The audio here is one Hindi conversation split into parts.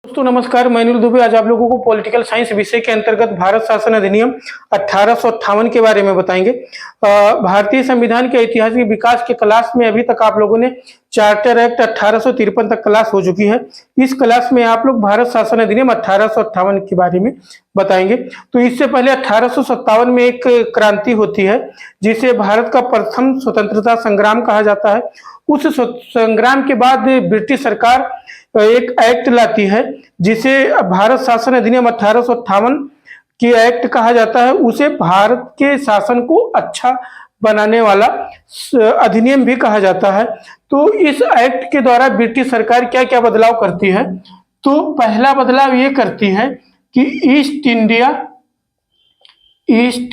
दोस्तों नमस्कार, मैं अनिल दुबे आज आप लोगों को पॉलिटिकल साइंस विषय के अंतर्गत भारत शासन अधिनियम 1858 के बारे में बताएंगे। भारतीय संविधान के ऐतिहासिक विकास के क्लास में अभी तक आप लोगों ने चार्टर एक्ट 1853 तक क्लास हो चुकी है। इस क्लास में आप लोग भारत शासन अधिनियम 1858 के बारे में बताएंगे। तो इससे पहले 1857 में एक क्रांति होती है जिसे भारत का प्रथम स्वतंत्रता संग्राम कहा जाता है। उस संग्राम के बाद ब्रिटिश सरकार एक एक्ट लाती है जिसे भारत शासन अधिनियम 1858 की एक्ट कहा जाता है। उसे भारत के शासन को अच्छा बनाने वाला अधिनियम भी कहा जाता है। तो इस एक्ट के द्वारा ब्रिटिश सरकार क्या क्या बदलाव करती है, तो पहला बदलाव ये करती है कि ईस्ट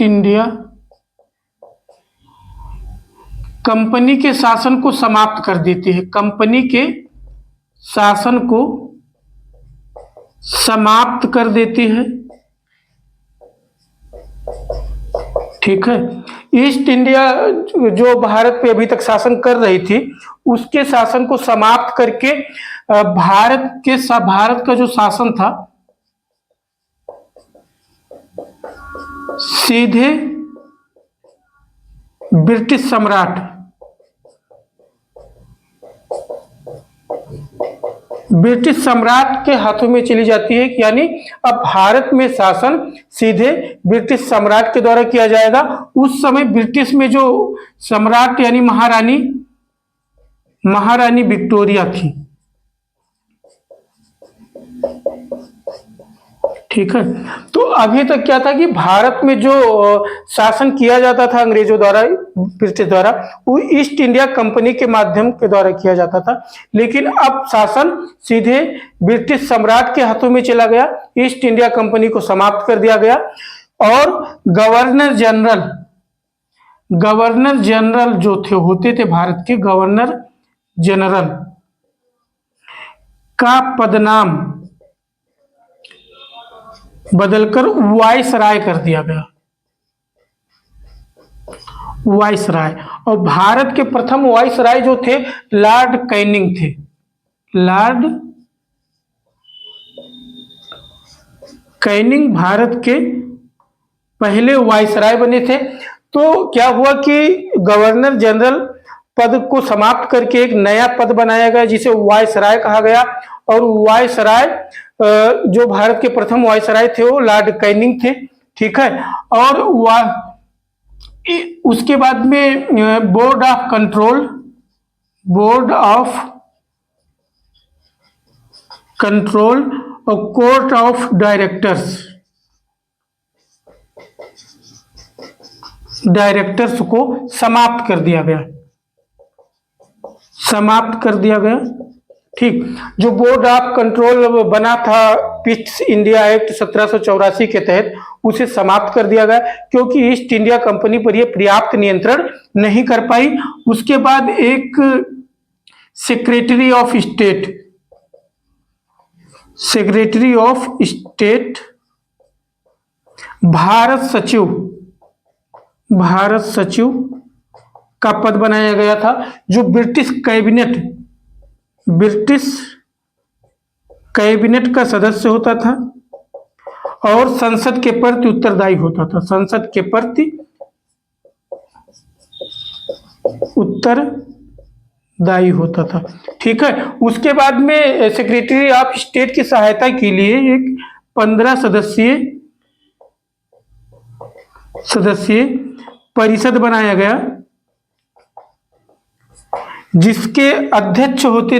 इंडिया कंपनी के शासन को समाप्त कर देती है। कंपनी के शासन को समाप्त कर देती है। ठीक है, ईस्ट इंडिया जो भारत पे अभी तक शासन कर रही थी उसके शासन को समाप्त करके भारत का जो शासन था सीधे ब्रिटिश सम्राट के हाथों में चली जाती है। यानी अब भारत में शासन सीधे ब्रिटिश सम्राट के द्वारा किया जाएगा। उस समय ब्रिटिश में जो सम्राट यानी महारानी विक्टोरिया थी। ठीक है, तो अभी तक क्या था कि भारत में जो शासन किया जाता था अंग्रेजों द्वारा, ब्रिटिश द्वारा, वो ईस्ट इंडिया कंपनी के माध्यम के द्वारा किया जाता था। लेकिन अब शासन सीधे ब्रिटिश सम्राट के हाथों में चला गया, ईस्ट इंडिया कंपनी को समाप्त कर दिया गया और गवर्नर जनरल जो होते थे भारत के, गवर्नर जनरल का पदनाम बदलकर वाइसराय कर दिया गया। वाइसराय, और भारत के प्रथम वाइसराय जो थे लॉर्ड कैनिंग थे। लॉर्ड कैनिंग भारत के पहले वाइसराय बने थे। तो क्या हुआ कि गवर्नर जनरल पद को समाप्त करके एक नया पद बनाया गया जिसे वाइसराय कहा गया। और वाइसराय जो भारत के प्रथम वाइसराय थे वो लॉर्ड कैनिंग थे। ठीक है, और उसके बाद में बोर्ड ऑफ कंट्रोल और कोर्ट ऑफ डायरेक्टर्स को समाप्त कर दिया गया। ठीक, जो बोर्ड ऑफ कंट्रोल बना था ईस्ट इंडिया एक्ट 1784 के तहत, उसे समाप्त कर दिया गया क्योंकि ईस्ट इंडिया कंपनी पर यह पर्याप्त नियंत्रण नहीं कर पाई। उसके बाद एक सेक्रेटरी ऑफ स्टेट भारत सचिव का पद बनाया गया था, जो ब्रिटिश कैबिनेट का सदस्य होता था और संसद के प्रति उत्तरदायी होता था। ठीक है, उसके बाद में सेक्रेटरी ऑफ स्टेट की सहायता के लिए एक 15 सदस्यीय परिषद बनाया गया जिसके अध्यक्ष होते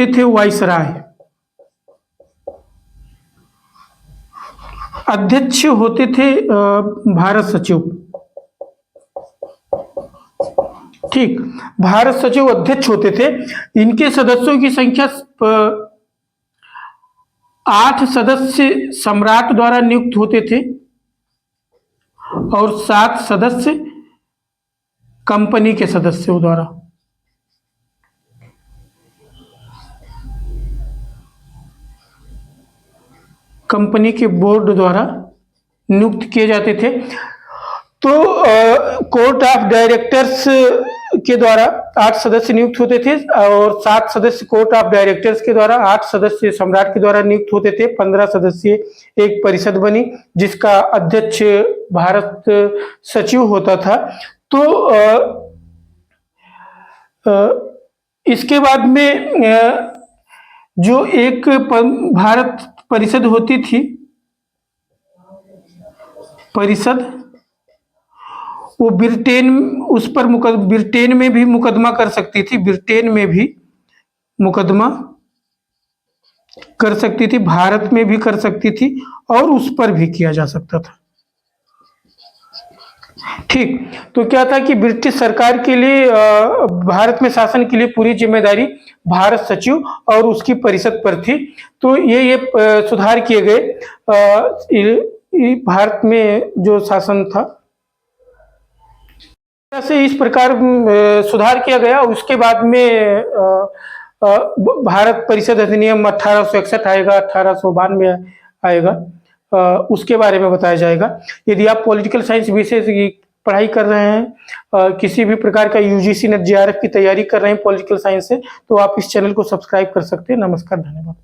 थे वाइसराय। अध्यक्ष होते थे भारत सचिव। ठीक, भारत सचिव अध्यक्ष होते थे। इनके सदस्यों की संख्या 8 सदस्य सम्राट द्वारा नियुक्त होते थे और 7 सदस्य कंपनी के सदस्यों द्वारा। कंपनी के बोर्ड द्वारा नियुक्त किए जाते थे। तो कोर्ट ऑफ डायरेक्टर्स के द्वारा 8 सदस्य नियुक्त होते थे और 7 सदस्य कोर्ट ऑफ डायरेक्टर्स के द्वारा, 8 सदस्य सम्राट के द्वारा नियुक्त होते थे। 15 सदस्य एक परिषद बनी जिसका अध्यक्ष भारत सचिव होता था। तो इसके बाद में जो एक भारत परिषद होती थी, परिषद, वो ब्रिटेन उस पर ब्रिटेन में भी मुकदमा कर सकती थी, ब्रिटेन में भी मुकदमा कर सकती थी, भारत में भी कर सकती थी और उस पर भी किया जा सकता था। ठीक, तो क्या था कि ब्रिटिश सरकार के लिए भारत में शासन के लिए पूरी जिम्मेदारी भारत सचिव और उसकी परिषद पर थी। तो ये सुधार किए गए भारत में जो शासन था, से इस प्रकार सुधार किया गया। उसके बाद में भारत परिषद अधिनियम 1861 आएगा, 1892 आएगा, उसके बारे में बताया जाएगा। यदि आप पॉलिटिकल साइंस विषय की पढ़ाई कर रहे हैं, किसी भी प्रकार का यूजीसी नेट जेआरएफ की तैयारी कर रहे हैं पॉलिटिकल साइंस से, तो आप इस चैनल को सब्सक्राइब कर सकते हैं। नमस्कार, धन्यवाद।